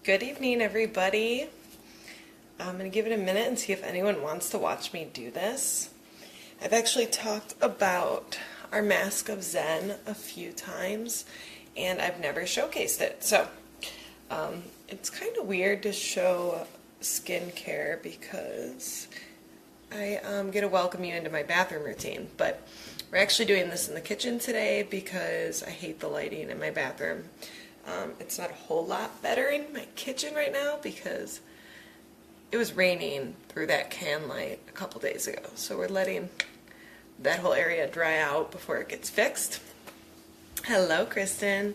Good evening, everybody. I'm going to give it a minute and see if anyone wants to watch me do this. I've actually talked about our Masque of Zen a few times, and I've never showcased it. So, it's kind of weird to show skincare because I get to welcome you into my bathroom routine, but we're actually doing this in the kitchen today because I hate the lighting in my bathroom. It's not a whole lot better in my kitchen right now because it was raining through that can light a couple days ago. So we're letting that whole area dry out before it gets fixed. Hello, Kristen.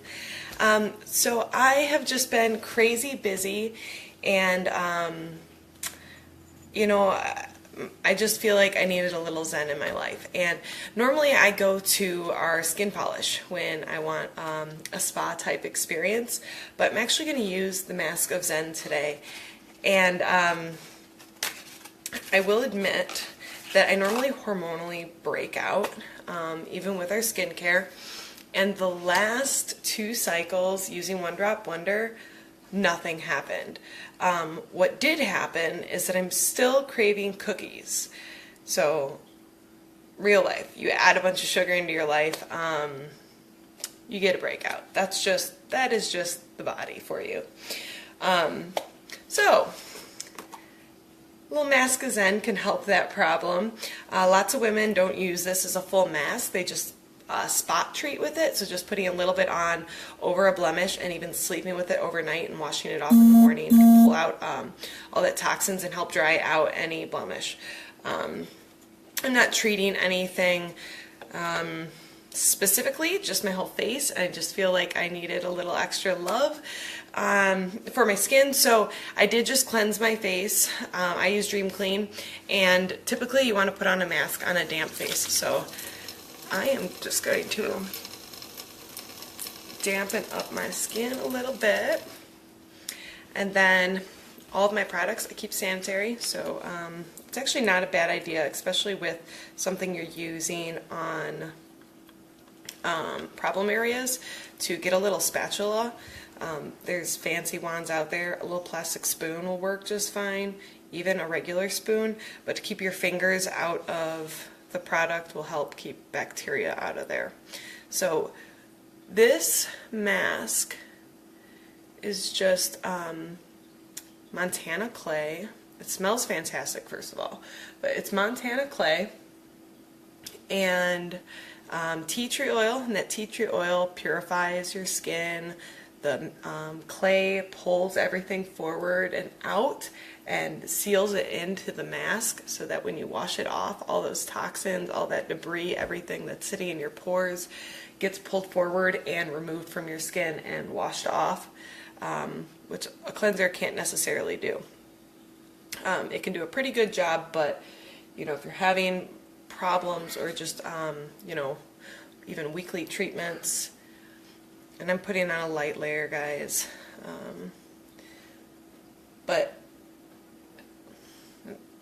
So I have just been crazy busy and, I just feel like I needed a little zen in my life. And normally I go to our skin polish when I want a spa type experience, but I'm actually going to use the Masque of Zen today. And I will admit that I normally hormonally break out, even with our skincare. And the last 2 cycles using One Drop Wonder, nothing happened. What did happen is that I'm still craving cookies. So, real life, you add a bunch of sugar into your life, you get a breakout. That is just the body for you. So, little Masque of Zen can help that problem. Lots of women don't use this as a full mask. They just spot treat with it, so just putting a little bit on over a blemish and even sleeping with it overnight and washing it off in the morning can pull out all that toxins and help dry out any blemish. I'm not treating anything specifically, just my whole face. I just feel like I needed a little extra love for my skin, so I did just cleanse my face. I use Dream Clean, and typically you want to put on a mask on a damp face, so I am just going to dampen up my skin a little bit. And then all of my products, I keep sanitary, so it's actually not a bad idea, especially with something you're using on problem areas, to get a little spatula. There's fancy wands out there. A little plastic spoon will work just fine, even a regular spoon, but to keep your fingers out of the product will help keep bacteria out of there. So this mask is just Montana clay. It smells fantastic, first of all, but it's Montana clay and tea tree oil, and that tea tree oil purifies your skin. The clay pulls everything forward and out and seals it into the mask so that when you wash it off, all those toxins, all that debris, everything that's sitting in your pores gets pulled forward and removed from your skin and washed off, which a cleanser can't necessarily do. It can do a pretty good job, but if you're having problems or just even weekly treatments, and I'm putting on a light layer, guys, but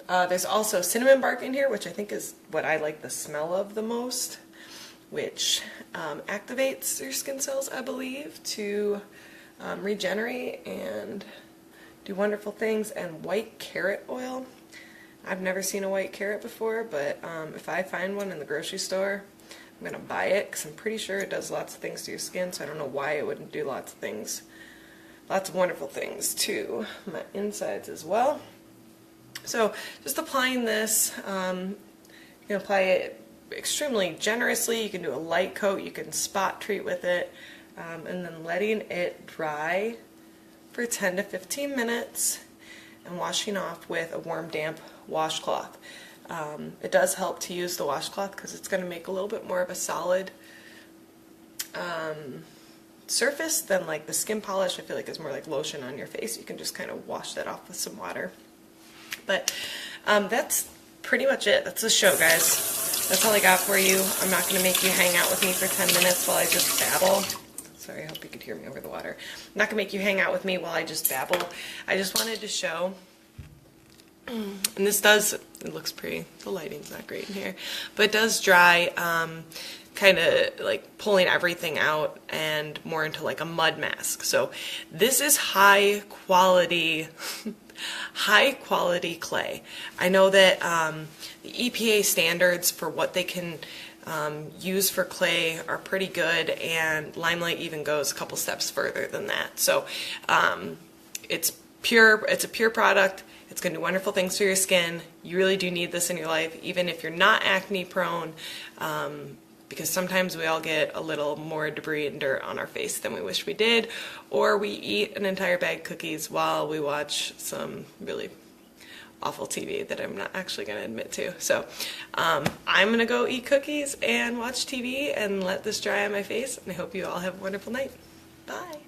there's also cinnamon bark in here, which I think is what I like the smell of the most, which activates your skin cells, I believe, to regenerate and do wonderful things. And white carrot oil. I've never seen a white carrot before, but if I find one in the grocery store, I'm going to buy it because I'm pretty sure it does lots of things to your skin, so I don't know why it wouldn't do lots of things, lots of wonderful things to my insides as well. So just applying this, you can apply it extremely generously. You can do a light coat, you can spot treat with it, and then letting it dry for 10 to 15 minutes and washing off with a warm, damp washcloth. It does help to use the washcloth because it's going to make a little bit more of a solid surface than like the skin polish. I feel like it's more like lotion on your face. You can just kind of wash that off with some water. But that's pretty much it. That's the show, guys. That's all I got for you. I'm not going to make you hang out with me for 10 minutes while I just babble. Sorry, I hope you could hear me over the water. I'm not going to make you hang out with me while I just babble. I just wanted to show, and this does It looks pretty. The lighting's not great in here, but it does dry, kind of like pulling everything out and more into like a mud mask. So this is high quality clay. I know that the EPA standards for what they can use for clay are pretty good, and Limelight even goes a couple steps further than that. So it's pure. It's a pure product. It's going to do wonderful things for your skin. You really do need this in your life, even if you're not acne prone, because sometimes we all get a little more debris and dirt on our face than we wish we did, or we eat an entire bag of cookies while we watch some really awful TV that I'm not actually going to admit to. So I'm going to go eat cookies and watch TV and let this dry on my face, and I hope you all have a wonderful night. Bye.